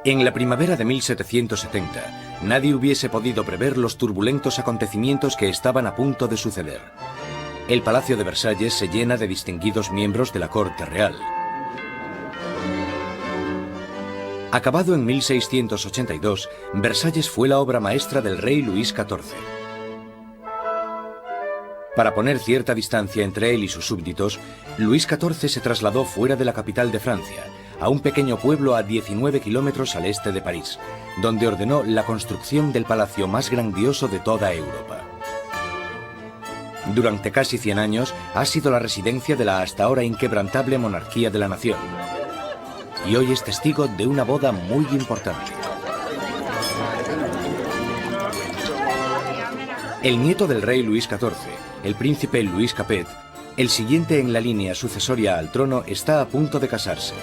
En la primavera de 1770, nadie hubiese podido prever los turbulentos acontecimientos que estaban a punto de suceder. El Palacio de Versalles se llena de distinguidos miembros de la corte real. Acabado en 1682, Versalles fue la obra maestra del rey Luis XIV. Para poner cierta distancia entre él y sus súbditos, Luis XIV se trasladó fuera de la capital de Francia, a un pequeño pueblo a 19 kilómetros al este de París, donde ordenó la construcción del palacio más grandioso de toda Europa. Durante casi 100 años ha sido la residencia de la hasta ahora inquebrantable monarquía de la nación. Y hoy es testigo de una boda muy importante. El nieto del rey Luis XIV, el príncipe Luis Capet, el siguiente en la línea sucesoria al trono, está a punto de casarse.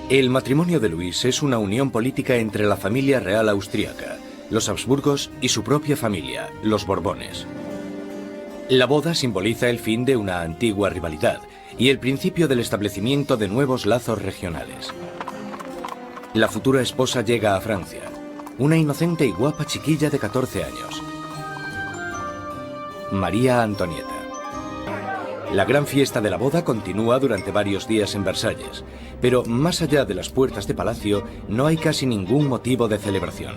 El matrimonio de Luis es una unión política entre la familia real austríaca, los Habsburgos y su propia familia, los Borbones. La boda simboliza el fin de una antigua rivalidad y el principio del establecimiento de nuevos lazos regionales. La futura esposa llega a Francia, una inocente y guapa chiquilla de 14 años. María Antonieta. La gran fiesta de la boda continúa durante varios días en Versalles, pero más allá de las puertas de palacio no hay casi ningún motivo de celebración.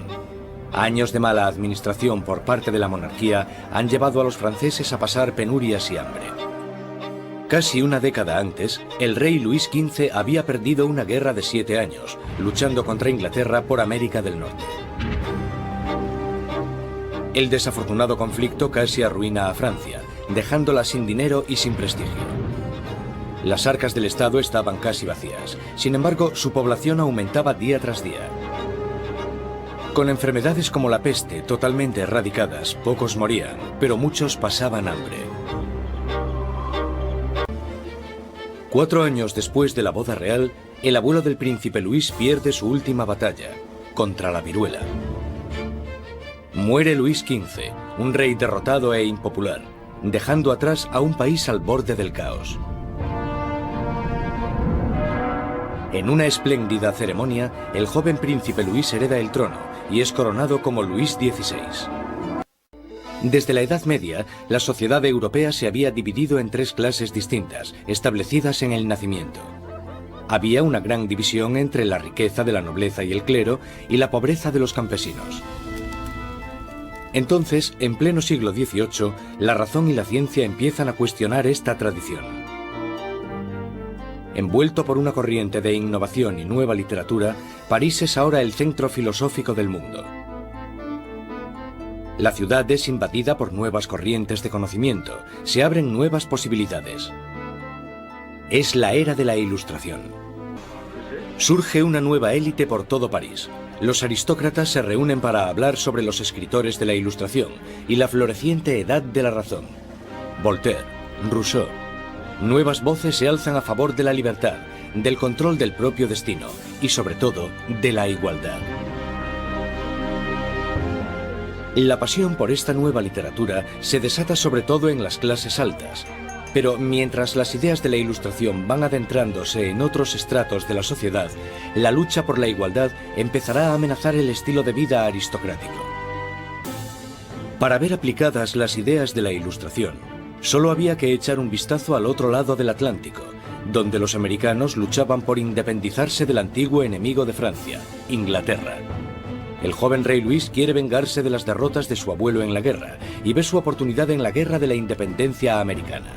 Años de mala administración por parte de la monarquía han llevado a los franceses a pasar penurias y hambre. Casi una década antes, el rey Luis XV había perdido una guerra de 7 años, luchando contra Inglaterra por América del Norte. El desafortunado conflicto casi arruina a Francia, dejándola sin dinero y sin prestigio. Las arcas del Estado estaban casi vacías. Sin embargo, su población aumentaba día tras día. Con enfermedades como la peste totalmente erradicadas, pocos morían, pero muchos pasaban hambre. 4 años después de la boda real, el abuelo del príncipe Luis pierde su última batalla, contra la viruela. Muere Luis XV, un rey derrotado e impopular, dejando atrás a un país al borde del caos. En una espléndida ceremonia, el joven príncipe Luis hereda el trono y es coronado como Luis XVI. Desde la Edad Media, la sociedad europea se había dividido en 3 clases distintas, establecidas en el nacimiento. Había una gran división entre la riqueza de la nobleza y el clero y la pobreza de los campesinos. Entonces, en pleno siglo XVIII, la razón y la ciencia empiezan a cuestionar esta tradición. Envuelto por una corriente de innovación y nueva literatura, París es ahora el centro filosófico del mundo. La ciudad es invadida por nuevas corrientes de conocimiento, se abren nuevas posibilidades. Es la era de la Ilustración. Surge una nueva élite por todo París. Los aristócratas se reúnen para hablar sobre los escritores de la Ilustración y la floreciente edad de la razón. Voltaire, Rousseau. Nuevas voces se alzan a favor de la libertad, del control del propio destino y, sobre todo, de la igualdad. La pasión por esta nueva literatura se desata sobre todo en las clases altas, pero mientras las ideas de la Ilustración van adentrándose en otros estratos de la sociedad, la lucha por la igualdad empezará a amenazar el estilo de vida aristocrático. Para ver aplicadas las ideas de la Ilustración, solo había que echar un vistazo al otro lado del Atlántico, donde los americanos luchaban por independizarse del antiguo enemigo de Francia, Inglaterra. El joven rey Luis quiere vengarse de las derrotas de su abuelo en la guerra y ve su oportunidad en la guerra de la independencia americana.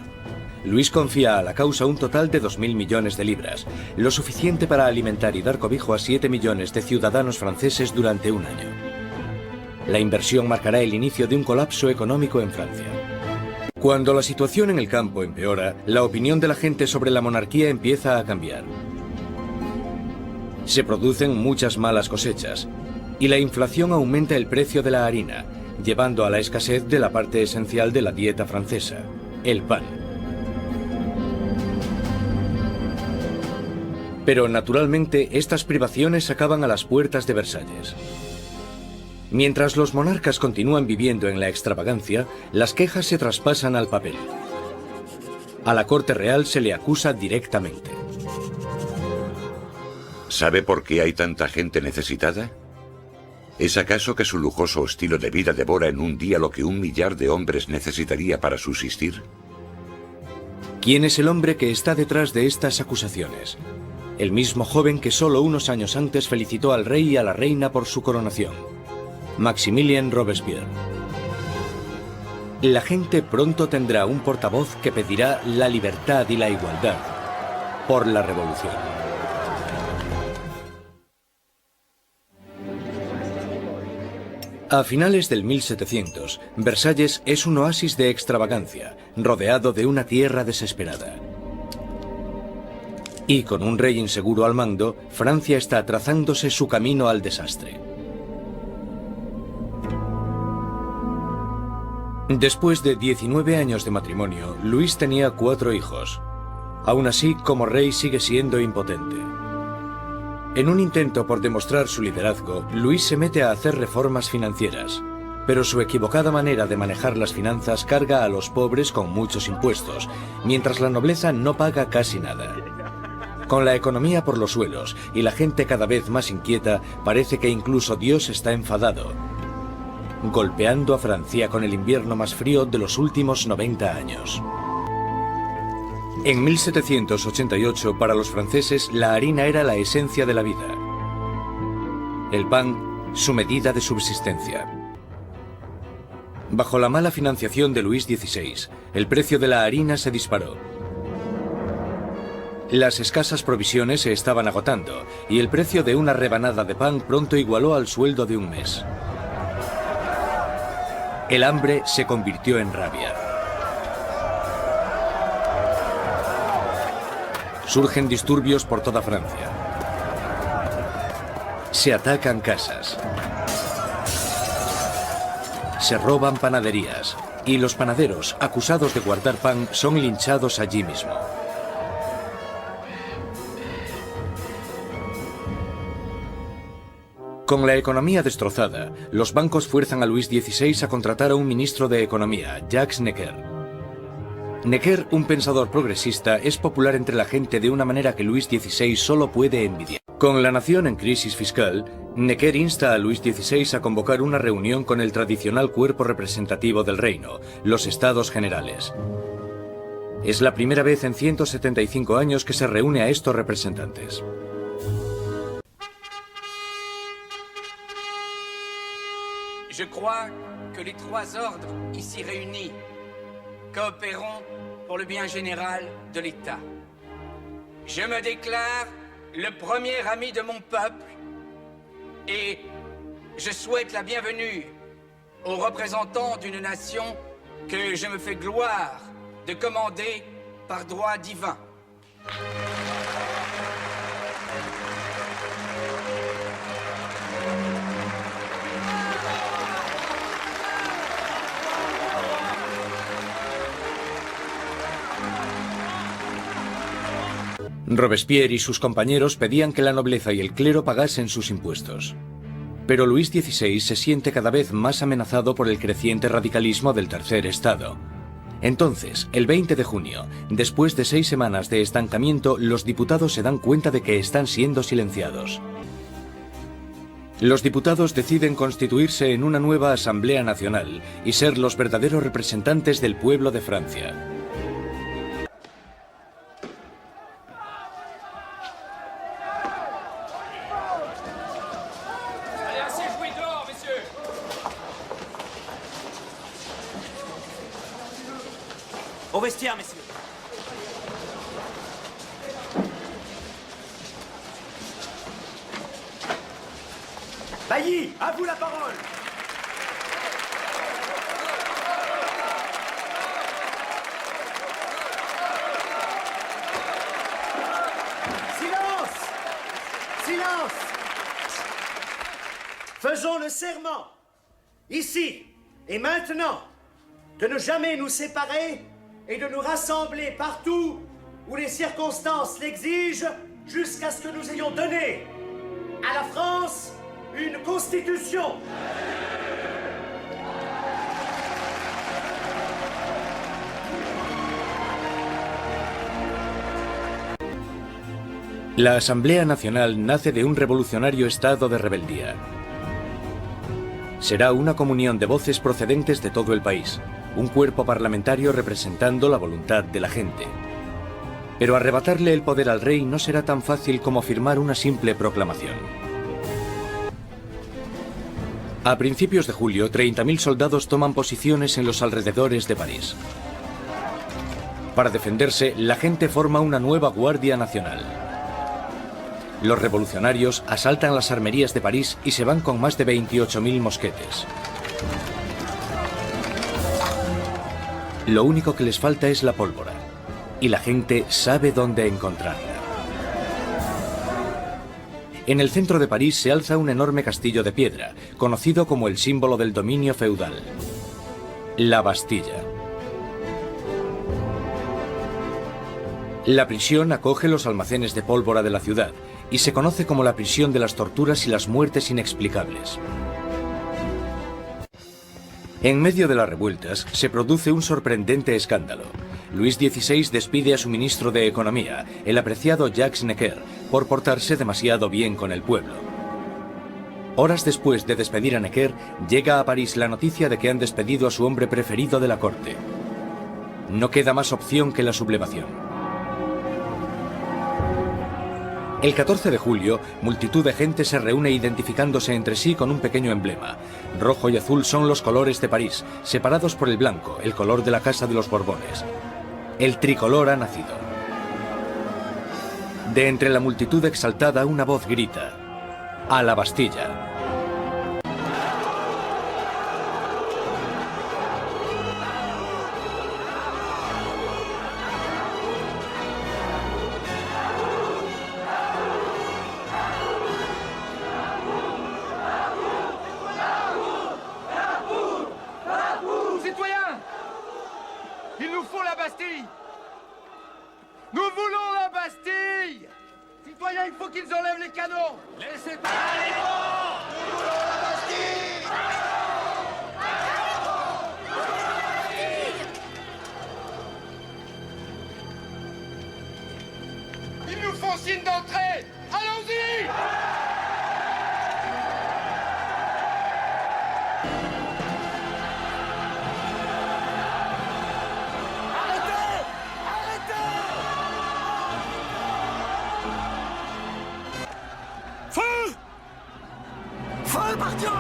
Luis confía a la causa un total de 2.000 millones de libras, lo suficiente para alimentar y dar cobijo a 7 millones de ciudadanos franceses durante un año. La inversión marcará el inicio de un colapso económico en Francia. Cuando la situación en el campo empeora, la opinión de la gente sobre la monarquía empieza a cambiar. Se producen muchas malas cosechas y la inflación aumenta el precio de la harina, llevando a la escasez de la parte esencial de la dieta francesa, el pan. Pero naturalmente estas privaciones acaban a las puertas de Versalles. Mientras los monarcas continúan viviendo en la extravagancia, las quejas se traspasan al papel. A la corte real se le acusa directamente. ¿Sabe por qué hay tanta gente necesitada? ¿Es acaso que su lujoso estilo de vida devora en un día lo que 1 millar de hombres necesitaría para subsistir? ¿Quién es el hombre que está detrás de estas acusaciones? El mismo joven que solo unos años antes felicitó al rey y a la reina por su coronación. Maximilien Robespierre. La gente pronto tendrá un portavoz que pedirá la libertad y la igualdad por la revolución. A finales del 1700, Versalles es un oasis de extravagancia, rodeado de una tierra desesperada. Y con un rey inseguro al mando, Francia está trazándose su camino al desastre. Después de 19 años de matrimonio, Luis tenía 4 hijos. Aún así, como rey sigue siendo impotente. En un intento por demostrar su liderazgo, Luis se mete a hacer reformas financieras. Pero su equivocada manera de manejar las finanzas carga a los pobres con muchos impuestos, mientras la nobleza no paga casi nada. Con la economía por los suelos y la gente cada vez más inquieta, parece que incluso Dios está enfadado, golpeando a Francia con el invierno más frío de los últimos 90 años. En 1788, para los franceses, la harina era la esencia de la vida. El pan, su medida de subsistencia. Bajo la mala financiación de Luis XVI, el precio de la harina se disparó. Las escasas provisiones se estaban agotando y el precio de una rebanada de pan pronto igualó al sueldo de un mes. El hambre se convirtió en rabia. Surgen disturbios por toda Francia. Se atacan casas. Se roban panaderías. Y los panaderos, acusados de guardar pan, son linchados allí mismo. Con la economía destrozada, los bancos fuerzan a Luis XVI a contratar a un ministro de Economía, Jacques Necker. Necker, un pensador progresista, es popular entre la gente de una manera que Luis XVI solo puede envidiar. Con la nación en crisis fiscal, Necker insta a Luis XVI a convocar una reunión con el tradicional cuerpo representativo del reino, los Estados Generales. Es la primera vez en 175 años que se reúne a estos representantes. Je crois que les 3 ordres ici réunis coopérons pour le bien général de l'État. Je me déclare le premier ami de mon peuple et je souhaite la bienvenue aux représentants d'une nation que je me fais gloire de commander par droit divin. Robespierre y sus compañeros pedían que la nobleza y el clero pagasen sus impuestos. Pero Luis XVI se siente cada vez más amenazado por el creciente radicalismo del Tercer Estado. Entonces, el 20 de junio, después de 6 semanas de estancamiento, los diputados se dan cuenta de que están siendo silenciados. Los diputados deciden constituirse en una nueva Asamblea Nacional y ser los verdaderos representantes del pueblo de Francia. Au vestiaire, messieurs. Bailly, à vous la parole. Silence! Silence! Faisons le serment, ici et maintenant, de ne jamais nous séparer et de nous rassembler partout où les circonstances l'exigent jusqu'à ce que nous ayons donné à la France une constitution. La Asamblea Nacional nace de un revolucionario estado de rebeldía. Será una comunión de voces procedentes de todo el país, un cuerpo parlamentario representando la voluntad de la gente. Pero arrebatarle el poder al rey no será tan fácil como firmar una simple proclamación. A principios de julio, 30.000 soldados toman posiciones en los alrededores de París. Para defenderse, la gente forma una nueva Guardia Nacional. Los revolucionarios asaltan las armerías de París y se van con más de 28.000 mosquetes. Lo único que les falta es la pólvora, y la gente sabe dónde encontrarla. En el centro de París se alza un enorme castillo de piedra, conocido como el símbolo del dominio feudal: la Bastilla. La prisión acoge los almacenes de pólvora de la ciudad y se conoce como la prisión de las torturas y las muertes inexplicables. En medio de las revueltas se produce un sorprendente escándalo. Luis XVI despide a su ministro de Economía, el apreciado Jacques Necker, por portarse demasiado bien con el pueblo. Horas después de despedir a Necker, llega a París la noticia de que han despedido a su hombre preferido de la corte. No queda más opción que la sublevación. El 14 de julio, multitud de gente se reúne identificándose entre sí con un pequeño emblema. Rojo y azul son los colores de París, separados por el blanco, el color de la Casa de los Borbones. El tricolor ha nacido. De entre la multitud exaltada, una voz grita: ¡A la Bastilla! Il nous faut la Bastille! Nous voulons la Bastille! Citoyens, il faut qu'ils enlèvent les canons! Laissez pas les bons! Nous voulons la Bastille! Ils nous font signe d'entrée! Allons-y! Feu, par Dieu!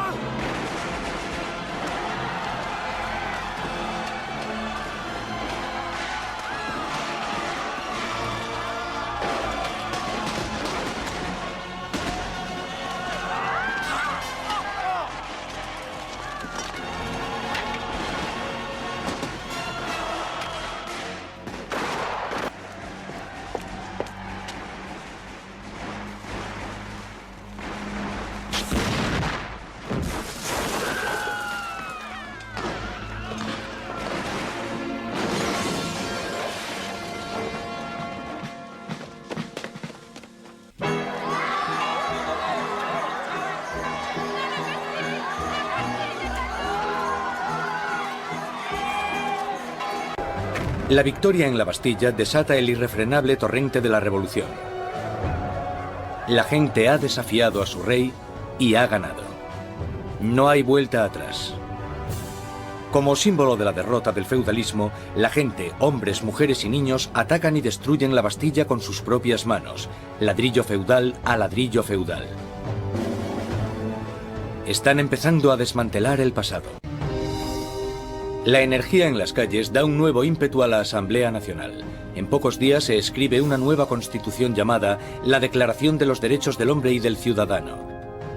La victoria en la Bastilla desata el irrefrenable torrente de la revolución. La gente ha desafiado a su rey y ha ganado. No hay vuelta atrás. Como símbolo de la derrota del feudalismo, la gente, hombres, mujeres y niños, atacan y destruyen la Bastilla con sus propias manos, ladrillo feudal a ladrillo feudal. Están empezando a desmantelar el pasado. La energía en las calles da un nuevo ímpetu a la Asamblea Nacional. En pocos días se escribe una nueva constitución llamada la Declaración de los Derechos del Hombre y del Ciudadano.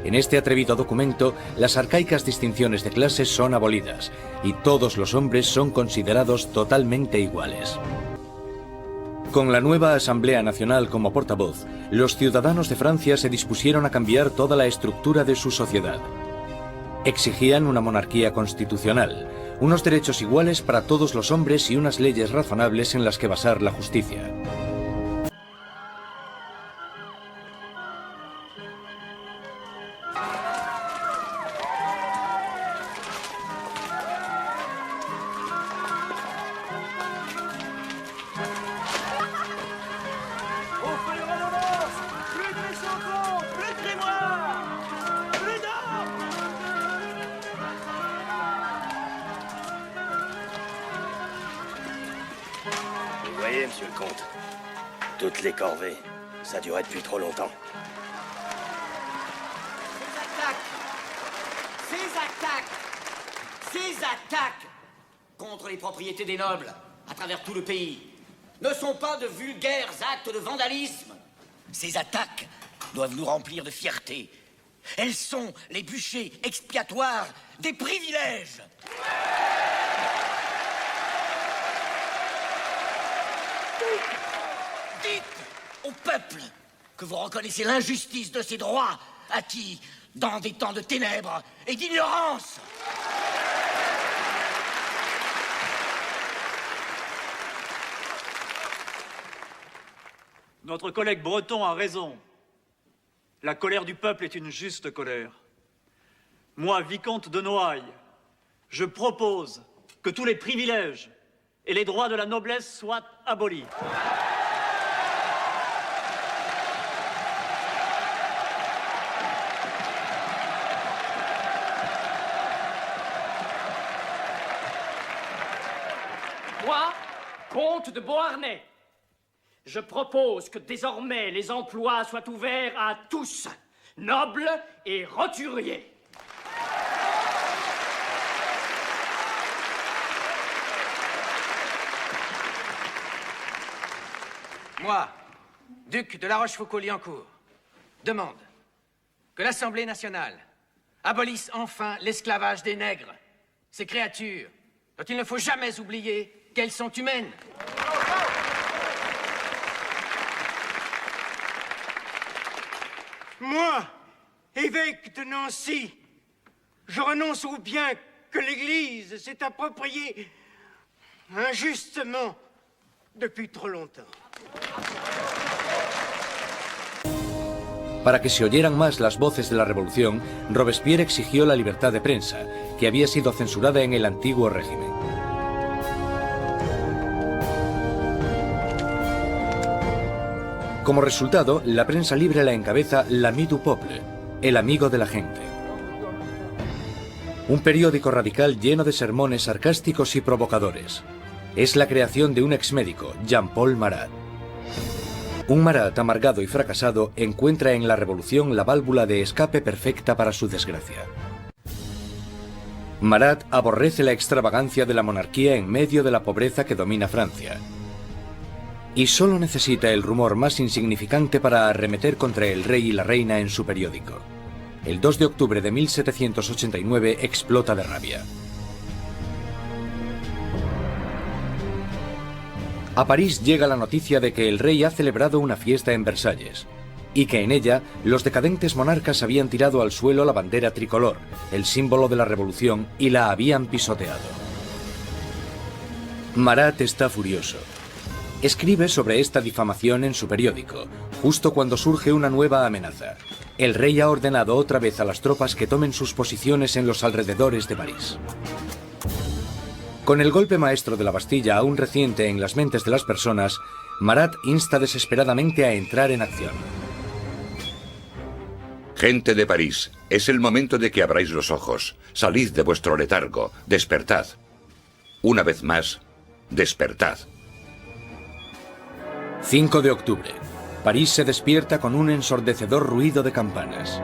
En este atrevido documento, las arcaicas distinciones de clases son abolidas y todos los hombres son considerados totalmente iguales. Con la nueva Asamblea Nacional como portavoz, los ciudadanos de Francia se dispusieron a cambiar toda la estructura de su sociedad. Exigían una monarquía constitucional, unos derechos iguales para todos los hombres y unas leyes razonables en las que basar la justicia. Vous voyez, monsieur le comte, toutes les corvées, ça durait depuis trop longtemps. Ces attaques contre les propriétés des nobles à travers tout le pays ne sont pas de vulgaires actes de vandalisme. Ces attaques doivent nous remplir de fierté. Elles sont les bûchers expiatoires des privilèges. Dites au peuple que vous reconnaissez l'injustice de ces droits acquis dans des temps de ténèbres et d'ignorance. Notre collègue breton a raison. La colère du peuple est une juste colère. Moi, vicomte de Noailles, je propose que tous les privilèges et les droits de la noblesse soient abolis. Moi, comte de Beauharnais, je propose que désormais les emplois soient ouverts à tous, nobles et roturiers. Moi, duc de La Rochefoucauld-Liancourt, demande que l'Assemblée nationale abolisse enfin l'esclavage des nègres, ces créatures dont il ne faut jamais oublier qu'elles sont humaines. Moi, évêque de Nancy, je renonce au bien que l'Église s'est approprié injustement depuis trop longtemps. Para que se oyeran más las voces de la revolución, Robespierre exigió la libertad de prensa, que había sido censurada en el antiguo régimen. Como resultado, la prensa libre la encabeza l'Ami du Peuple, el amigo de la gente. Un periódico radical lleno de sermones sarcásticos y provocadores. Es la creación de un exmédico, Jean-Paul Marat. Un Marat amargado y fracasado encuentra en la revolución la válvula de escape perfecta para su desgracia. Marat aborrece la extravagancia de la monarquía en medio de la pobreza que domina Francia. Y solo necesita el rumor más insignificante para arremeter contra el rey y la reina en su periódico. El 2 de octubre de 1789 explota de rabia. A París llega la noticia de que el rey ha celebrado una fiesta en Versalles y que en ella los decadentes monarcas habían tirado al suelo la bandera tricolor, el símbolo de la revolución, y la habían pisoteado. Marat está furioso. Escribe sobre esta difamación en su periódico, justo cuando surge una nueva amenaza. El rey ha ordenado otra vez a las tropas que tomen sus posiciones en los alrededores de París. Con el golpe maestro de la Bastilla aún reciente en las mentes de las personas, Marat insta desesperadamente a entrar en acción. Gente de París, es el momento de que abráis los ojos. Salid de vuestro letargo, despertad. Una vez más, despertad. 5 de octubre. París se despierta con un ensordecedor ruido de campanas.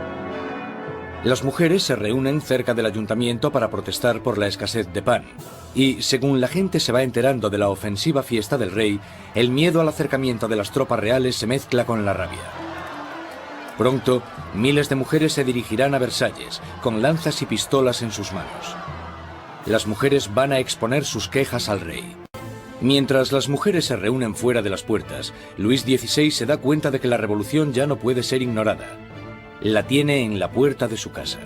Las mujeres se reúnen cerca del ayuntamiento para protestar por la escasez de pan. Y, según la gente se va enterando de la ofensiva fiesta del rey, el miedo al acercamiento de las tropas reales se mezcla con la rabia. Pronto, miles de mujeres se dirigirán a Versalles, con lanzas y pistolas en sus manos. Las mujeres van a exponer sus quejas al rey. Mientras las mujeres se reúnen fuera de las puertas, Luis XVI se da cuenta de que la revolución ya no puede ser ignorada. La tiene en la puerta de su casa.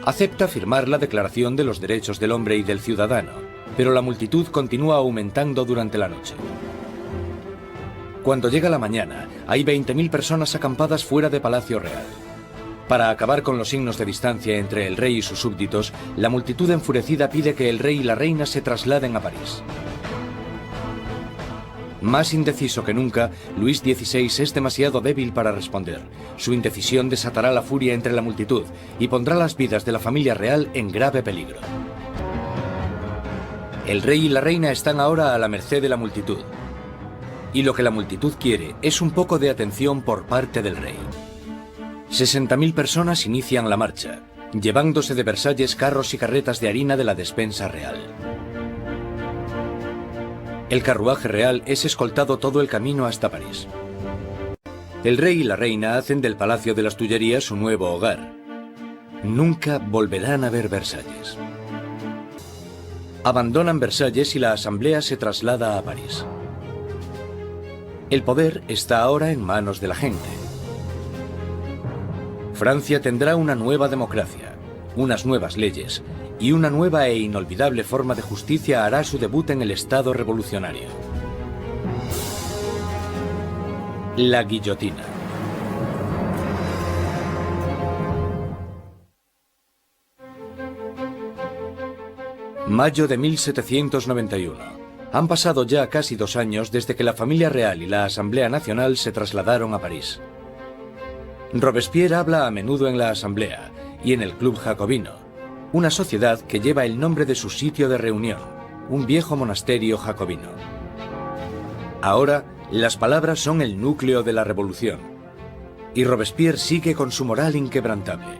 Acepta firmar la Declaración de los Derechos del Hombre y del Ciudadano, pero la multitud continúa aumentando durante la noche. Cuando llega la mañana, hay 20.000 personas acampadas fuera de Palacio Real. Para acabar con los signos de distancia entre el rey y sus súbditos, la multitud enfurecida pide que el rey y la reina se trasladen a París. Más indeciso que nunca, Luis XVI es demasiado débil para responder. Su indecisión desatará la furia entre la multitud y pondrá las vidas de la familia real en grave peligro. El rey y la reina están ahora a la merced de la multitud. y lo que la multitud quiere es un poco de atención por parte del rey. 60.000 personas inician la marcha, llevándose de Versalles carros y carretas de harina de la despensa real. El carruaje real es escoltado todo el camino hasta París. El rey y la reina hacen del Palacio de las Tullerías su nuevo hogar. Nunca volverán a ver Versalles. Abandonan Versalles y la asamblea se traslada a París. El poder está ahora en manos de la gente. Francia tendrá una nueva democracia, unas nuevas leyes, y una nueva e inolvidable forma de justicia hará su debut en el Estado revolucionario. La guillotina. Mayo de 1791. Han pasado ya casi 2 años desde que la familia real y la Asamblea Nacional se trasladaron a París. Robespierre habla a menudo en la Asamblea y en el Club Jacobino, una sociedad que lleva el nombre de su sitio de reunión, un viejo monasterio jacobino. Ahora, las palabras son el núcleo de la revolución, y Robespierre sigue con su moral inquebrantable.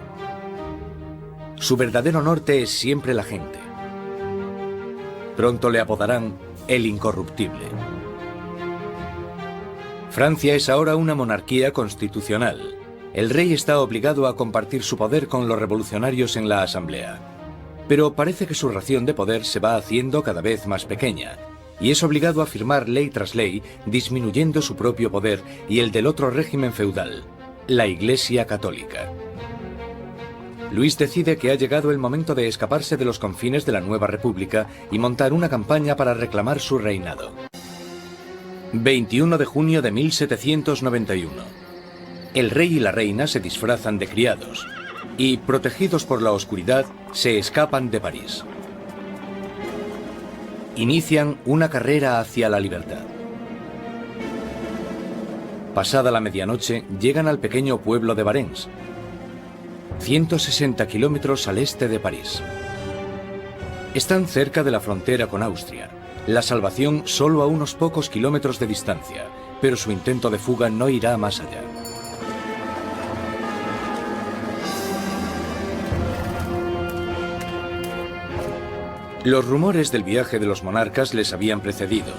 Su verdadero norte es siempre la gente. Pronto le apodarán el incorruptible. Francia es ahora una monarquía constitucional. El rey está obligado a compartir su poder con los revolucionarios en la Asamblea. Pero parece que su ración de poder se va haciendo cada vez más pequeña, y es obligado a firmar ley tras ley, disminuyendo su propio poder y el del otro régimen feudal, la Iglesia Católica. Luis decide que ha llegado el momento de escaparse de los confines de la nueva república y montar una campaña para reclamar su reinado. 21 de junio de 1791. El rey y la reina se disfrazan de criados y, protegidos por la oscuridad, se escapan de París. Inician una carrera hacia la libertad. Pasada la medianoche, llegan al pequeño pueblo de Varennes, 160 kilómetros al este de París. Están cerca de la frontera con Austria, la salvación solo a unos pocos kilómetros de distancia, pero su intento de fuga no irá más allá. Los rumores del viaje de los monarcas les habían precedido.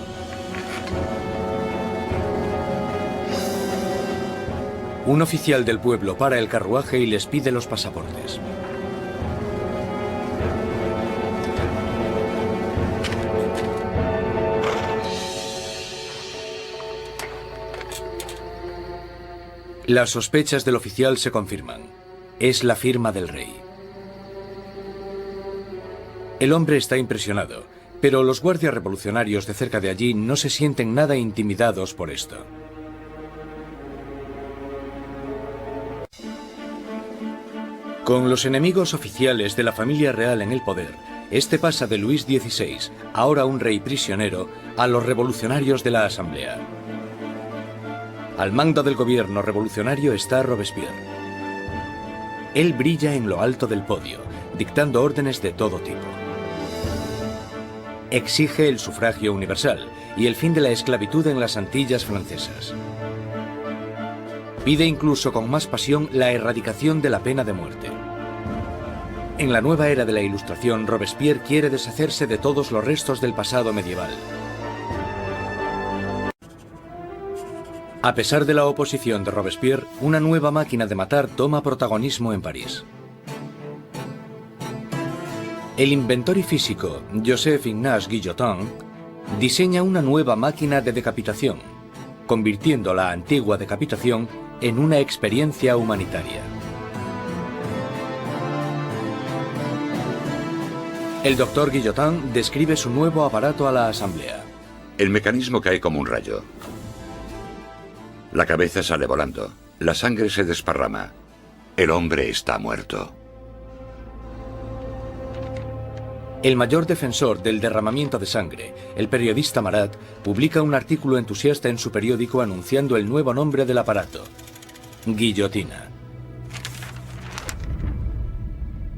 Un oficial del pueblo para el carruaje y les pide los pasaportes. Las sospechas del oficial se confirman. Es la firma del rey. El hombre está impresionado, pero los guardias revolucionarios de cerca de allí no se sienten nada intimidados por esto. Con los enemigos oficiales de la familia real en el poder, este pasa de Luis XVI, ahora un rey prisionero, a los revolucionarios de la Asamblea. Al mando del gobierno revolucionario está Robespierre. Él brilla en lo alto del podio, dictando órdenes de todo tipo. Exige el sufragio universal y el fin de la esclavitud en las Antillas francesas. Pide incluso con más pasión la erradicación de la pena de muerte. En la nueva era de la Ilustración, Robespierre quiere deshacerse de todos los restos del pasado medieval. A pesar de la oposición de Robespierre, una nueva máquina de matar toma protagonismo en París. El inventor y físico Joseph Ignace Guillotin diseña una nueva máquina de decapitación, convirtiendo la antigua decapitación en una experiencia humanitaria. El doctor Guillotin describe su nuevo aparato a la Asamblea. El mecanismo cae como un rayo. La cabeza sale volando. La sangre se desparrama. El hombre está muerto. El mayor defensor del derramamiento de sangre, el periodista Marat, publica un artículo entusiasta en su periódico anunciando el nuevo nombre del aparato: guillotina.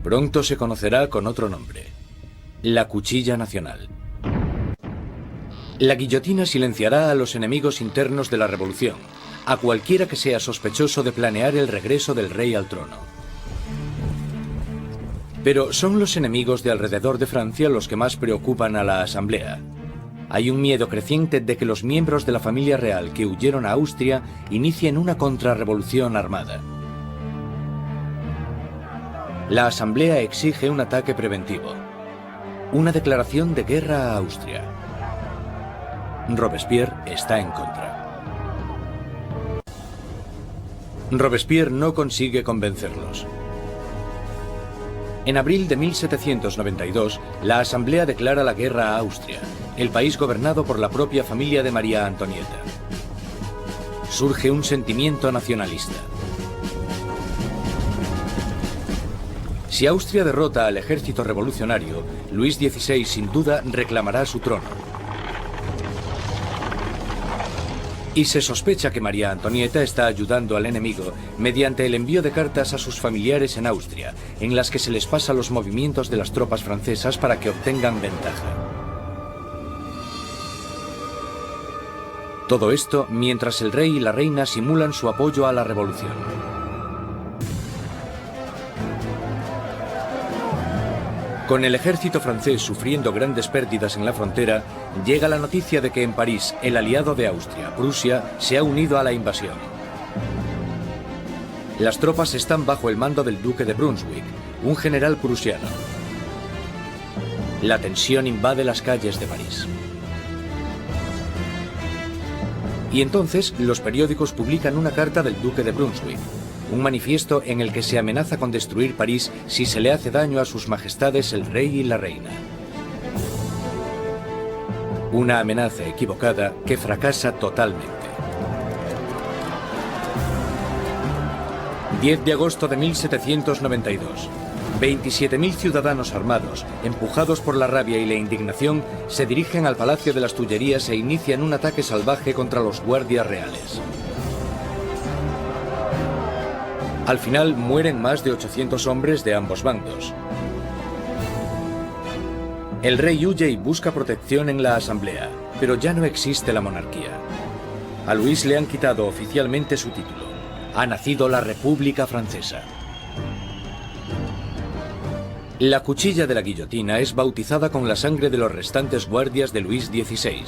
Pronto se conocerá con otro nombre: la cuchilla nacional. La guillotina silenciará a los enemigos internos de la revolución, a cualquiera que sea sospechoso de planear el regreso del rey al trono. Pero son los enemigos de alrededor de Francia los que más preocupan a la Asamblea. Hay un miedo creciente de que los miembros de la familia real que huyeron a Austria inicien una contrarrevolución armada. La Asamblea exige un ataque preventivo, una declaración de guerra a Austria. Robespierre está en contra. Robespierre no consigue convencerlos. En abril de 1792, la Asamblea declara la guerra a Austria, el país gobernado por la propia familia de María Antonieta. Surge un sentimiento nacionalista. Si Austria derrota al ejército revolucionario, Luis XVI sin duda reclamará su trono. Y se sospecha que María Antonieta está ayudando al enemigo mediante el envío de cartas a sus familiares en Austria, en las que se les pasa los movimientos de las tropas francesas para que obtengan ventaja. Todo esto mientras el rey y la reina simulan su apoyo a la revolución. Con el ejército francés sufriendo grandes pérdidas en la frontera, llega la noticia de que en París el aliado de Austria, Prusia, se ha unido a la invasión. Las tropas están bajo el mando del duque de Brunswick, un general prusiano. La tensión invade las calles de París. Y entonces los periódicos publican una carta del duque de Brunswick, un manifiesto en el que se amenaza con destruir París si se le hace daño a sus majestades el rey y la reina. Una amenaza equivocada que fracasa totalmente. 10 de agosto de 1792. 27.000 ciudadanos armados, empujados por la rabia y la indignación, se dirigen al Palacio de las Tullerías e inician un ataque salvaje contra los guardias reales. Al final mueren más de 800 hombres de ambos bandos. El rey huye y busca protección en la Asamblea, pero ya no existe la monarquía. A Luis le han quitado oficialmente su título. Ha nacido la República Francesa. La cuchilla de la guillotina es bautizada con la sangre de los restantes guardias de Luis XVI.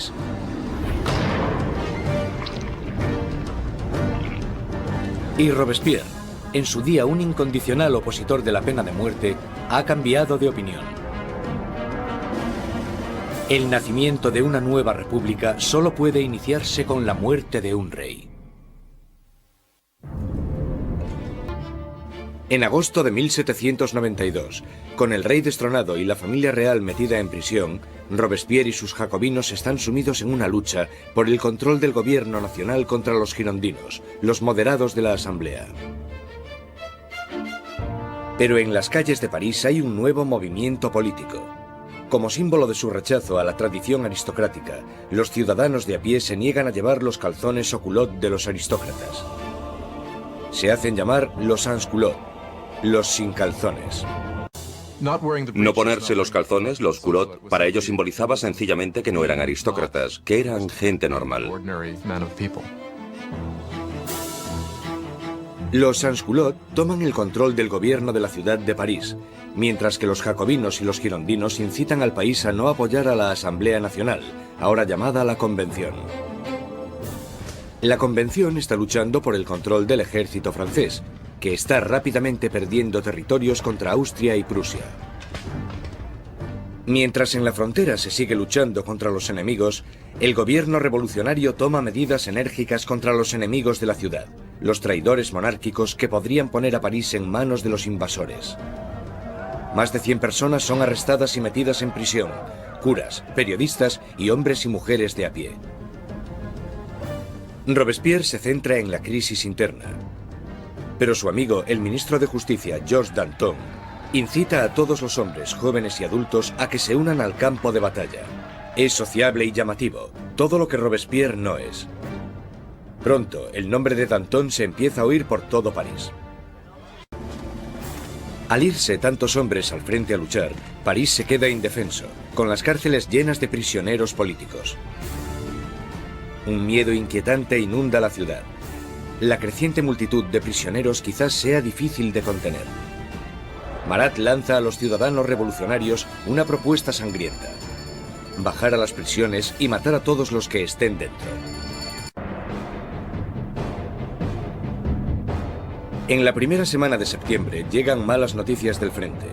Y Robespierre, en su día un incondicional opositor de la pena de muerte, ha cambiado de opinión. El nacimiento de una nueva república solo puede iniciarse con la muerte de un rey. En agosto de 1792, con el rey destronado y la familia real metida en prisión, Robespierre y sus jacobinos están sumidos en una lucha por el control del gobierno nacional contra los girondinos, los moderados de la Asamblea. Pero en las calles de París hay un nuevo movimiento político. Como símbolo de su rechazo a la tradición aristocrática, los ciudadanos de a pie se niegan a llevar los calzones o culottes de los aristócratas. Se hacen llamar los sans-culottes, los sin calzones. No ponerse los calzones, los culottes, para ellos simbolizaba sencillamente que no eran aristócratas, que eran gente normal. Los sans-culottes toman el control del gobierno de la ciudad de París, mientras que los jacobinos y los girondinos incitan al país a no apoyar a la Asamblea Nacional, ahora llamada la Convención. La Convención está luchando por el control del ejército francés, que está rápidamente perdiendo territorios contra Austria y Prusia. Mientras en la frontera se sigue luchando contra los enemigos, el gobierno revolucionario toma medidas enérgicas contra los enemigos de la ciudad, los traidores monárquicos que podrían poner a París en manos de los invasores. Más de 100 personas son arrestadas y metidas en prisión, curas, periodistas y hombres y mujeres de a pie. Robespierre se centra en la crisis interna, pero su amigo, el ministro de Justicia, Georges Danton, incita a todos los hombres, jóvenes y adultos a que se unan al campo de batalla. Es sociable y llamativo, todo lo que Robespierre no es. Pronto, el nombre de Danton se empieza a oír por todo París. Al irse tantos hombres al frente a luchar, París se queda indefenso, con las cárceles llenas de prisioneros políticos. Un miedo inquietante inunda la ciudad. La creciente multitud de prisioneros quizás sea difícil de contener. Marat lanza a los ciudadanos revolucionarios una propuesta sangrienta: bajar a las prisiones y matar a todos los que estén dentro. En la primera semana de septiembre llegan malas noticias del frente.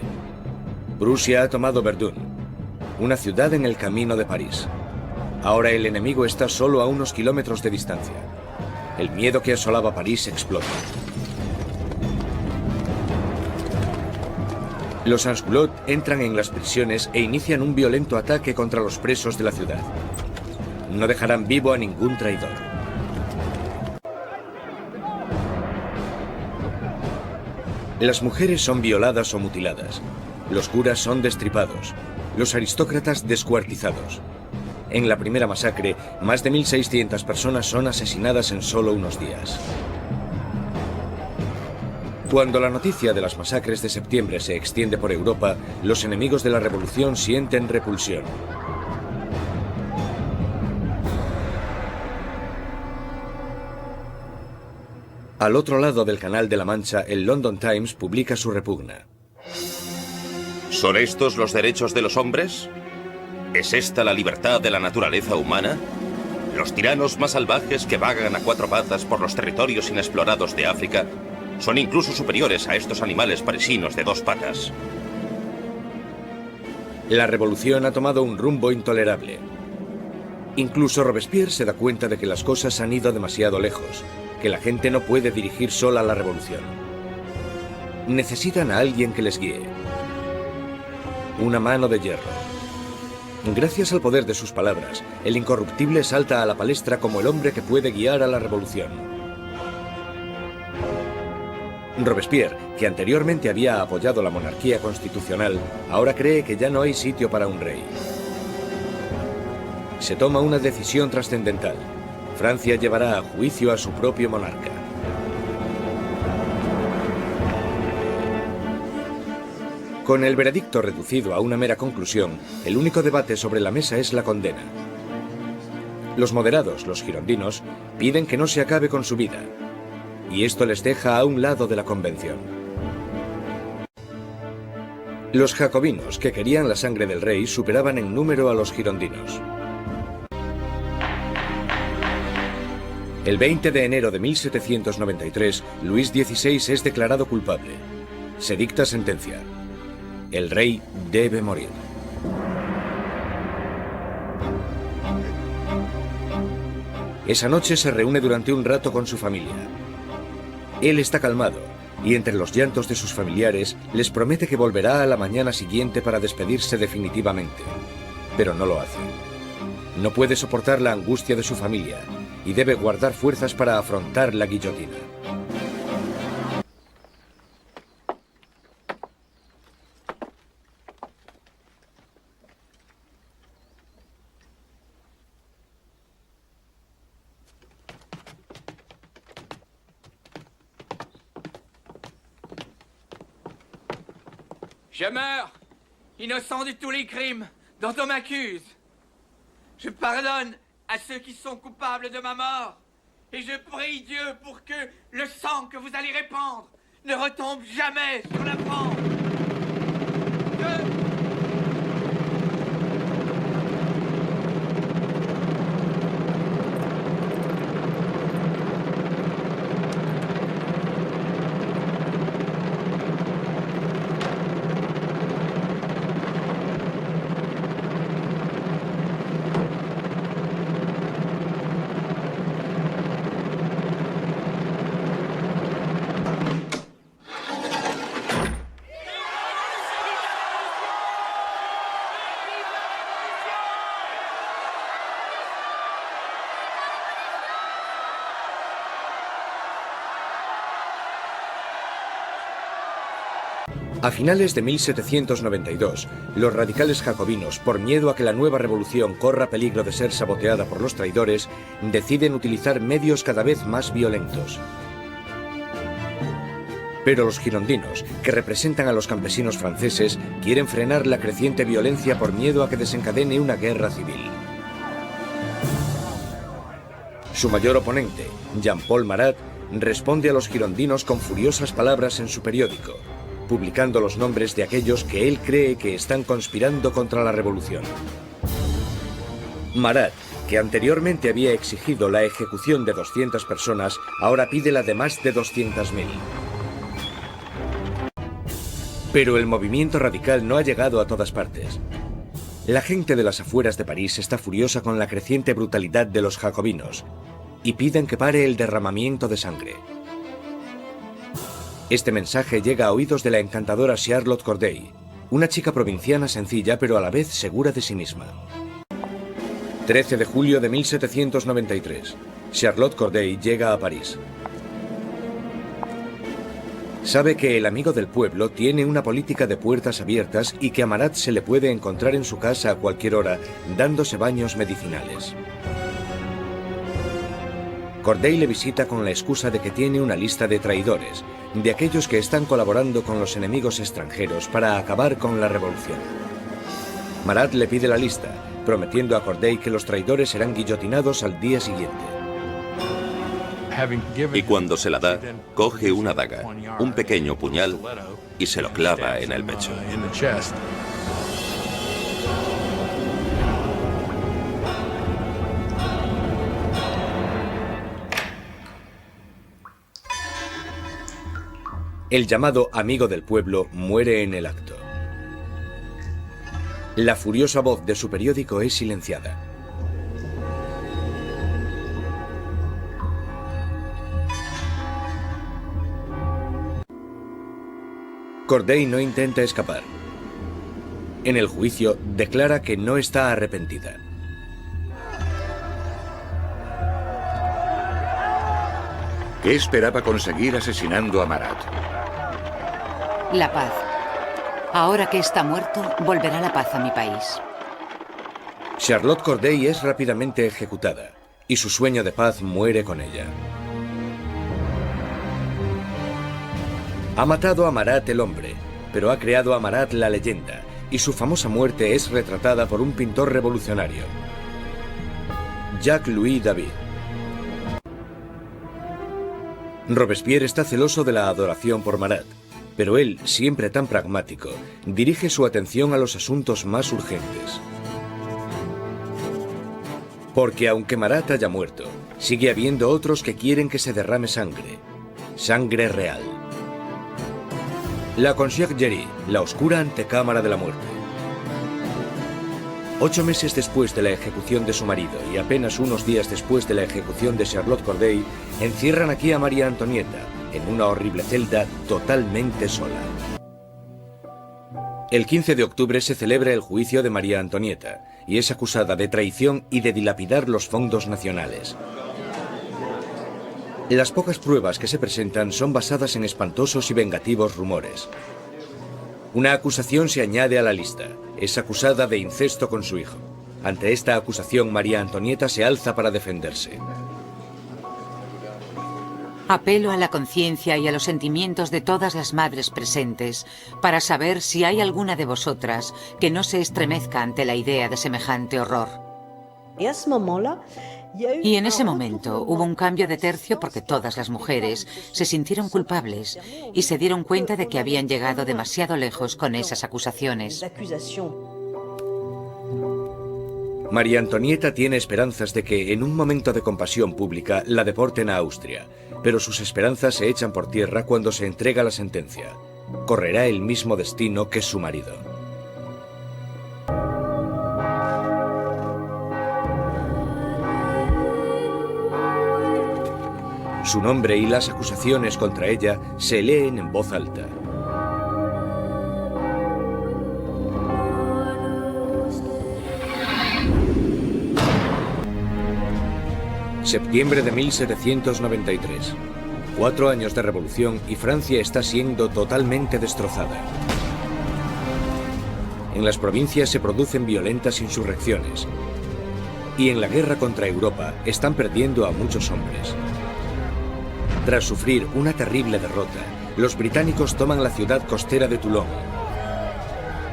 Prusia ha tomado Verdun, una ciudad en el camino de París. Ahora el enemigo está solo a unos kilómetros de distancia. El miedo que asolaba París explota. Los Sansculottes entran en las prisiones e inician un violento ataque contra los presos de la ciudad. No dejarán vivo a ningún traidor. Las mujeres son violadas o mutiladas. Los curas son destripados. Los aristócratas descuartizados. En la primera masacre, más de 1.600 personas son asesinadas en solo unos días. Cuando la noticia de las masacres de septiembre se extiende por Europa, los enemigos de la revolución sienten repulsión. Al otro lado del Canal de la Mancha, el London Times publica su repugna. ¿Son estos los derechos de los hombres? ¿Es esta la libertad de la naturaleza humana? Los tiranos más salvajes que vagan a cuatro patas por los territorios inexplorados de África son incluso superiores a estos animales parisinos de dos patas. La revolución ha tomado un rumbo intolerable. Incluso Robespierre se da cuenta de que las cosas han ido demasiado lejos, que la gente no puede dirigir sola la revolución. Necesitan a alguien que les guíe. Una mano de hierro. Gracias al poder de sus palabras, el incorruptible salta a la palestra como el hombre que puede guiar a la revolución. Robespierre, que anteriormente había apoyado la monarquía constitucional, ahora cree que ya no hay sitio para un rey. Se toma una decisión trascendental. Francia llevará a juicio a su propio monarca. Con el veredicto reducido a una mera conclusión, el único debate sobre la mesa es la condena. Los moderados, los girondinos, piden que no se acabe con su vida, y esto les deja a un lado de la convención. Los jacobinos, que querían la sangre del rey, superaban en número a los girondinos. El 20 de enero de 1793, Luis XVI es declarado culpable. Se dicta sentencia. El rey debe morir. Esa noche se reúne durante un rato con su familia. Él está calmado y entre los llantos de sus familiares les promete que volverá a la mañana siguiente para despedirse definitivamente. Pero no lo hace. No puede soportar la angustia de su familia y debe guardar fuerzas para afrontar la guillotina. Je meurs, innocent de tous les crimes dont on m'accuse. Je pardonne à ceux qui sont coupables de ma mort. Et je prie Dieu pour que le sang que vous allez répandre ne retombe jamais sur la France. A finales de 1792, los radicales jacobinos, por miedo a que la nueva revolución corra peligro de ser saboteada por los traidores, deciden utilizar medios cada vez más violentos. Pero los girondinos, que representan a los campesinos franceses, quieren frenar la creciente violencia por miedo a que desencadene una guerra civil. Su mayor oponente, Jean-Paul Marat, responde a los girondinos con furiosas palabras en su periódico, publicando los nombres de aquellos que él cree que están conspirando contra la revolución. Marat, que anteriormente había exigido la ejecución de 200 personas, ahora pide la de más de 200.000. Pero el movimiento radical no ha llegado a todas partes. La gente de las afueras de París está furiosa con la creciente brutalidad de los jacobinos y piden que pare el derramamiento de sangre. Este mensaje llega a oídos de la encantadora Charlotte Corday, una chica provinciana sencilla pero a la vez segura de sí misma. 13 de julio de 1793. Charlotte Corday llega a París. Sabe que el amigo del pueblo tiene una política de puertas abiertas y que a Marat se le puede encontrar en su casa a cualquier hora, dándose baños medicinales. Corday le visita con la excusa de que tiene una lista de traidores, de aquellos que están colaborando con los enemigos extranjeros para acabar con la revolución. Marat le pide la lista, prometiendo a Corday que los traidores serán guillotinados al día siguiente. Y cuando se la da, coge una daga, un pequeño puñal, y se lo clava en el pecho. El llamado amigo del pueblo muere en el acto. La furiosa voz de su periódico es silenciada. Corday no intenta escapar. En el juicio declara que no está arrepentida. ¿Qué esperaba conseguir asesinando a Marat? La paz. Ahora que está muerto, volverá la paz a mi país. Charlotte Corday es rápidamente ejecutada y su sueño de paz muere con ella. Ha matado a Marat el hombre, pero ha creado a Marat la leyenda, y su famosa muerte es retratada por un pintor revolucionario, Jacques-Louis David. Robespierre está celoso de la adoración por Marat, pero él, siempre tan pragmático, dirige su atención a los asuntos más urgentes. Porque aunque Marat haya muerto, sigue habiendo otros que quieren que se derrame sangre, sangre real. La Conciergerie, la oscura antecámara de la muerte. 8 meses después de la ejecución de su marido y apenas unos días después de la ejecución de Charlotte Corday, encierran aquí a María Antonieta en una horrible celda totalmente sola. El 15 de octubre se celebra el juicio de María Antonieta y es acusada de traición y de dilapidar los fondos nacionales. Las pocas pruebas que se presentan son basadas en espantosos y vengativos rumores. Una acusación se añade a la lista. Es acusada de incesto con su hijo. Ante esta acusación, María Antonieta se alza para defenderse. Apelo a la conciencia y a los sentimientos de todas las madres presentes para saber si hay alguna de vosotras que no se estremezca ante la idea de semejante horror. Y en ese momento hubo un cambio de tercio porque todas las mujeres se sintieron culpables y se dieron cuenta de que habían llegado demasiado lejos con esas acusaciones. María Antonieta tiene esperanzas de que, en un momento de compasión pública, la deporten a Austria, pero sus esperanzas se echan por tierra cuando se entrega la sentencia. Correrá el mismo destino que su marido. Su nombre y las acusaciones contra ella se leen en voz alta. Septiembre de 1793. 4 años de revolución y Francia está siendo totalmente destrozada. En las provincias se producen violentas insurrecciones. Y en la guerra contra Europa están perdiendo a muchos hombres. Tras sufrir una terrible derrota, los británicos toman la ciudad costera de Toulon.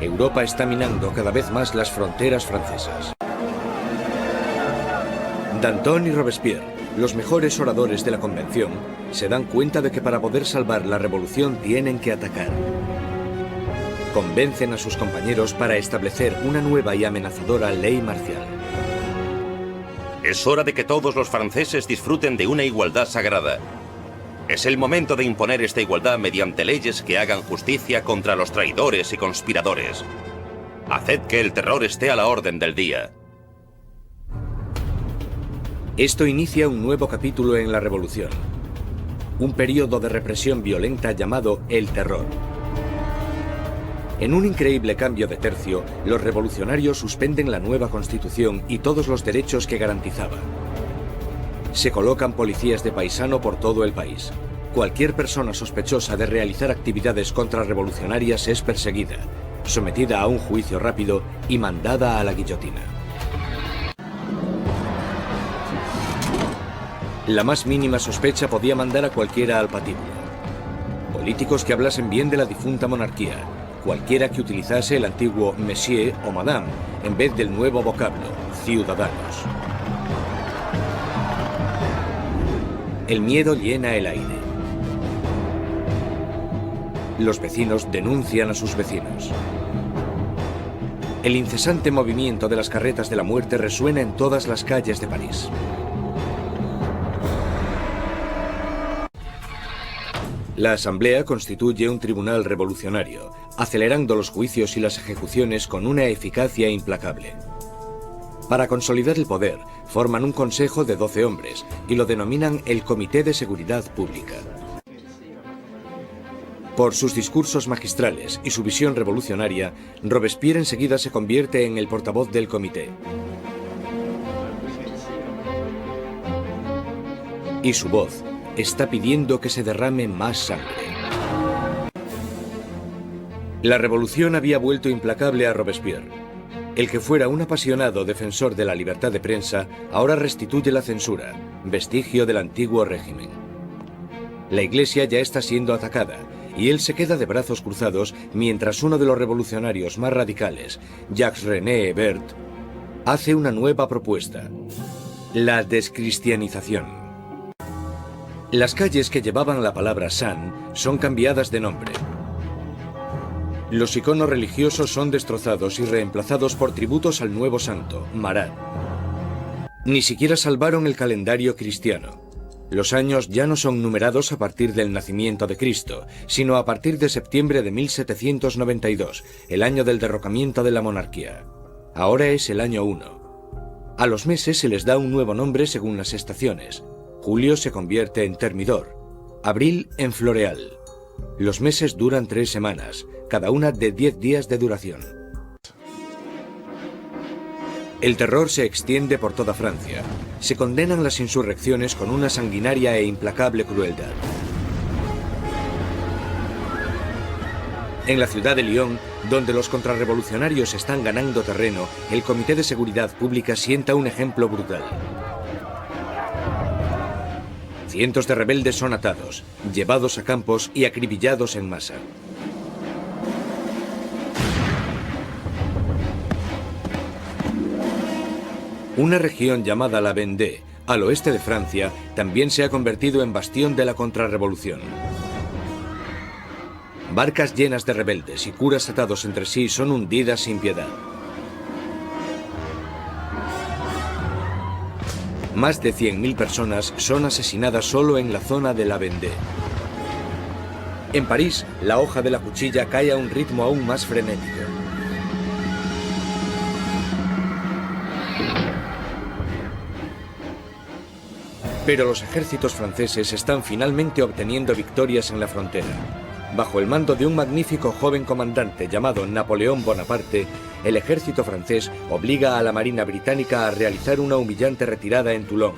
Europa está minando cada vez más las fronteras francesas. Danton y Robespierre, los mejores oradores de la Convención, se dan cuenta de que para poder salvar la revolución tienen que atacar. Convencen a sus compañeros para establecer una nueva y amenazadora ley marcial. Es hora de que todos los franceses disfruten de una igualdad sagrada. Es el momento de imponer esta igualdad mediante leyes que hagan justicia contra los traidores y conspiradores. Haced que el terror esté a la orden del día. Esto inicia un nuevo capítulo en la revolución. Un periodo de represión violenta llamado el terror. En un increíble cambio de tercio, los revolucionarios suspenden la nueva constitución y todos los derechos que garantizaba. Se colocan policías de paisano por todo el país. Cualquier persona sospechosa de realizar actividades contrarrevolucionarias es perseguida, sometida a un juicio rápido y mandada a la guillotina. La más mínima sospecha podía mandar a cualquiera al patíbulo. Políticos que hablasen bien de la difunta monarquía, cualquiera que utilizase el antiguo monsieur o madame en vez del nuevo vocablo, ciudadanos. El miedo llena el aire. Los vecinos denuncian a sus vecinos. El incesante movimiento de las carretas de la muerte resuena en todas las calles de París. La Asamblea constituye un tribunal revolucionario, acelerando los juicios y las ejecuciones con una eficacia implacable. Para consolidar el poder, forman un consejo de 12 hombres y lo denominan el Comité de Seguridad Pública. Por sus discursos magistrales y su visión revolucionaria, Robespierre enseguida se convierte en el portavoz del comité. Y su voz está pidiendo que se derrame más sangre. La revolución había vuelto implacable a Robespierre. El que fuera un apasionado defensor de la libertad de prensa, ahora restituye la censura, vestigio del antiguo régimen. La Iglesia ya está siendo atacada, y él se queda de brazos cruzados mientras uno de los revolucionarios más radicales, Jacques-René Hebert, hace una nueva propuesta: la descristianización. Las calles que llevaban la palabra San son cambiadas de nombre. Los iconos religiosos son destrozados y reemplazados por tributos al nuevo santo, Marat. Ni siquiera salvaron el calendario cristiano. Los años ya no son numerados a partir del nacimiento de Cristo, sino a partir de septiembre de 1792, el año del derrocamiento de la monarquía. Ahora es el año 1. A los meses se les da un nuevo nombre según las estaciones. Julio se convierte en Thermidor, abril en Floreal. Los meses duran 3 semanas, cada una de 10 días de duración. El terror se extiende por toda Francia. Se condenan las insurrecciones con una sanguinaria e implacable crueldad. En la ciudad de Lyon, donde los contrarrevolucionarios están ganando terreno, el Comité de Seguridad Pública sienta un ejemplo brutal. Cientos de rebeldes son atados, llevados a campos y acribillados en masa. Una región llamada la Vendée, al oeste de Francia, también se ha convertido en bastión de la contrarrevolución. Barcas llenas de rebeldes y curas atados entre sí son hundidas sin piedad. Más de 100.000 personas son asesinadas solo en la zona de la Vendée. En París, la hoja de la cuchilla cae a un ritmo aún más frenético. Pero los ejércitos franceses están finalmente obteniendo victorias en la frontera. Bajo el mando de un magnífico joven comandante llamado Napoleón Bonaparte, el ejército francés obliga a la Marina británica a realizar una humillante retirada en Toulon.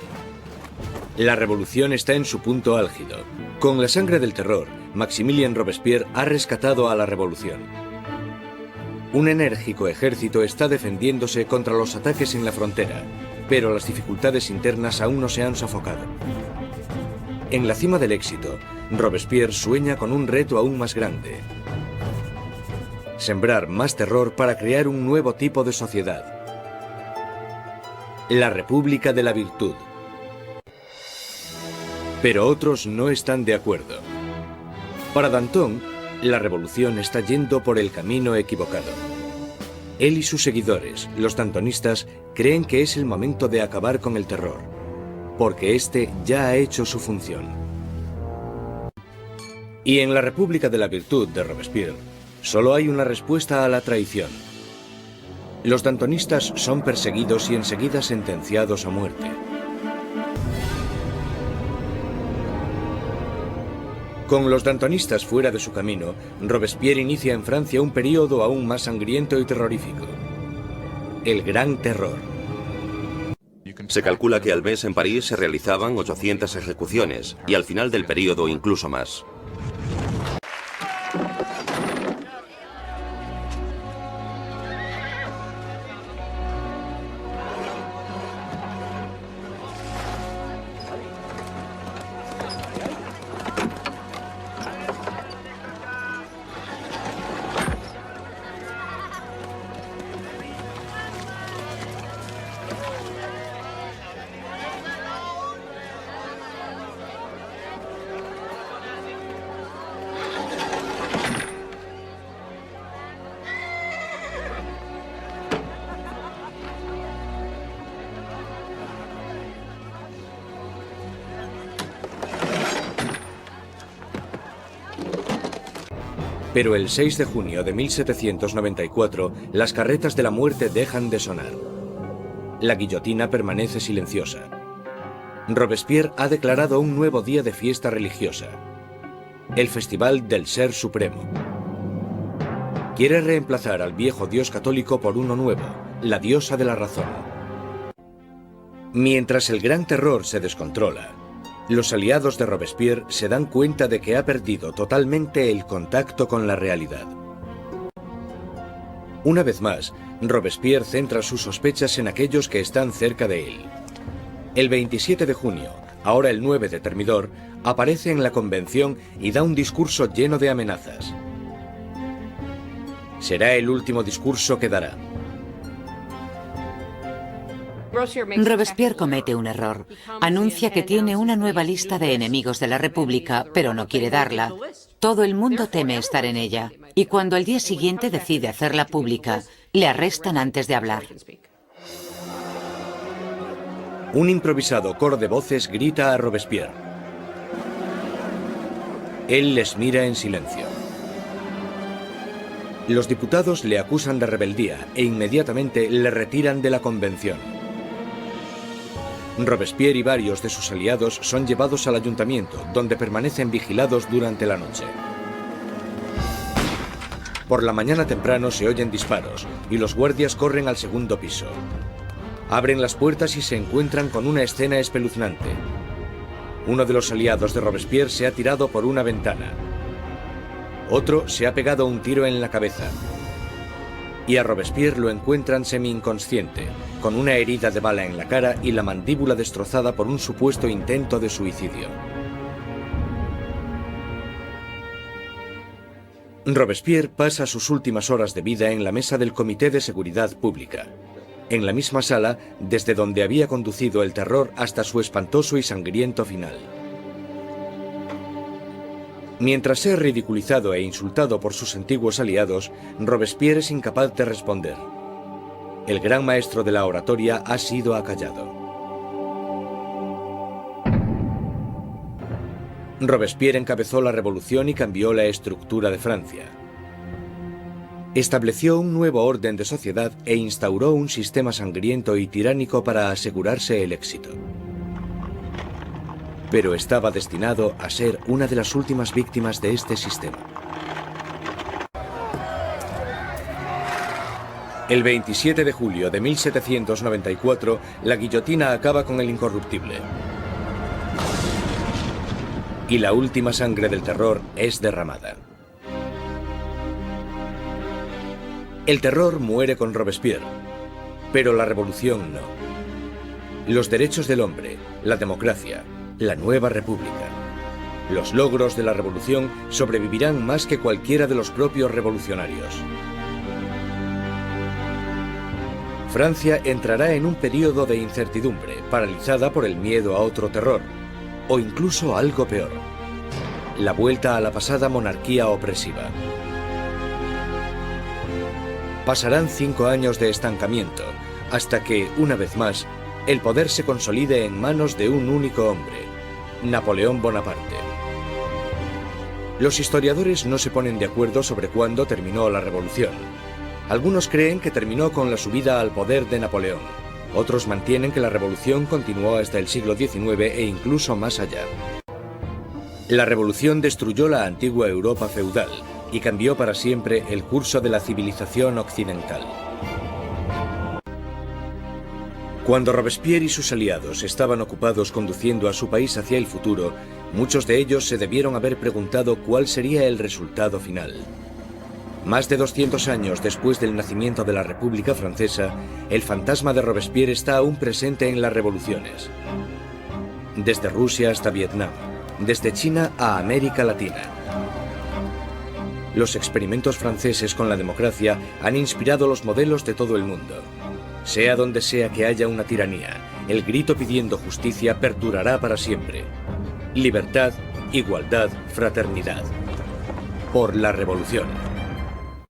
La revolución está en su punto álgido. Con la sangre del terror, Maximilien Robespierre ha rescatado a la revolución. Un enérgico ejército está defendiéndose contra los ataques en la frontera, pero las dificultades internas aún no se han sofocado. En la cima del éxito, Robespierre sueña con un reto aún más grande: sembrar más terror para crear un nuevo tipo de sociedad. La República de la Virtud. Pero otros no están de acuerdo. Para Danton, la revolución está yendo por el camino equivocado. Él y sus seguidores, los dantonistas, creen que es el momento de acabar con el terror, porque este ya ha hecho su función. Y en la República de la Virtud de Robespierre, solo hay una respuesta a la traición. Los dantonistas son perseguidos y enseguida sentenciados a muerte. Con los dantonistas fuera de su camino, Robespierre inicia en Francia un periodo aún más sangriento y terrorífico: el Gran Terror. Se calcula que al mes en París se realizaban 800 ejecuciones y al final del periodo incluso más. Pero el 6 de junio de 1794, las carretas de la muerte dejan de sonar. La guillotina permanece silenciosa. Robespierre ha declarado un nuevo día de fiesta religiosa: el Festival del Ser Supremo. Quiere reemplazar al viejo dios católico por uno nuevo, la diosa de la razón. Mientras el Gran Terror se descontrola, los aliados de Robespierre se dan cuenta de que ha perdido totalmente el contacto con la realidad. Una vez más, Robespierre centra sus sospechas en aquellos que están cerca de él. El 27 de junio, ahora el 9 de Thermidor, aparece en la convención y da un discurso lleno de amenazas. Será el último discurso que dará. Robespierre comete un error. Anuncia que tiene una nueva lista de enemigos de la República, pero no quiere darla. Todo el mundo teme estar en ella, y cuando al día siguiente decide hacerla pública, le arrestan antes de hablar. Un improvisado coro de voces grita a Robespierre. Él les mira en silencio. Los diputados le acusan de rebeldía e inmediatamente le retiran de la convención. Robespierre y varios de sus aliados son llevados al ayuntamiento, donde permanecen vigilados durante la noche. Por la mañana temprano se oyen disparos y los guardias corren al segundo piso. Abren las puertas y se encuentran con una escena espeluznante. Uno de los aliados de Robespierre se ha tirado por una ventana. Otro se ha pegado un tiro en la cabeza. Y a Robespierre lo encuentran semi-inconsciente, con una herida de bala en la cara y la mandíbula destrozada por un supuesto intento de suicidio. Robespierre pasa sus últimas horas de vida en la mesa del Comité de Seguridad Pública, en la misma sala desde donde había conducido el terror hasta su espantoso y sangriento final. Mientras es ridiculizado e insultado por sus antiguos aliados, Robespierre es incapaz de responder. El gran maestro de la oratoria ha sido acallado. Robespierre encabezó la revolución y cambió la estructura de Francia. Estableció un nuevo orden de sociedad e instauró un sistema sangriento y tiránico para asegurarse el éxito. Pero estaba destinado a ser una de las últimas víctimas de este sistema. El 27 de julio de 1794, la guillotina acaba con el incorruptible. Y la última sangre del terror es derramada. El terror muere con Robespierre, pero la revolución no. Los derechos del hombre, la democracia, la nueva república. Los logros de la revolución sobrevivirán más que cualquiera de los propios revolucionarios. Francia entrará en un periodo de incertidumbre, paralizada por el miedo a otro terror, o incluso algo peor: la vuelta a la pasada monarquía opresiva. Pasarán 5 años de estancamiento, hasta que, una vez más, el poder se consolide en manos de un único hombre, Napoleón Bonaparte. Los historiadores no se ponen de acuerdo sobre cuándo terminó la revolución. Algunos creen que terminó con la subida al poder de Napoleón. Otros mantienen que la revolución continuó hasta el siglo XIX e incluso más allá. La revolución destruyó la antigua Europa feudal y cambió para siempre el curso de la civilización occidental. Cuando Robespierre y sus aliados estaban ocupados conduciendo a su país hacia el futuro, muchos de ellos se debieron haber preguntado cuál sería el resultado final. Más de 200 años después del nacimiento de la República Francesa, el fantasma de Robespierre está aún presente en las revoluciones. Desde Rusia hasta Vietnam, desde China a América Latina. Los experimentos franceses con la democracia han inspirado los modelos de todo el mundo. Sea donde sea que haya una tiranía, el grito pidiendo justicia perdurará para siempre. Libertad, igualdad, fraternidad. Por la revolución.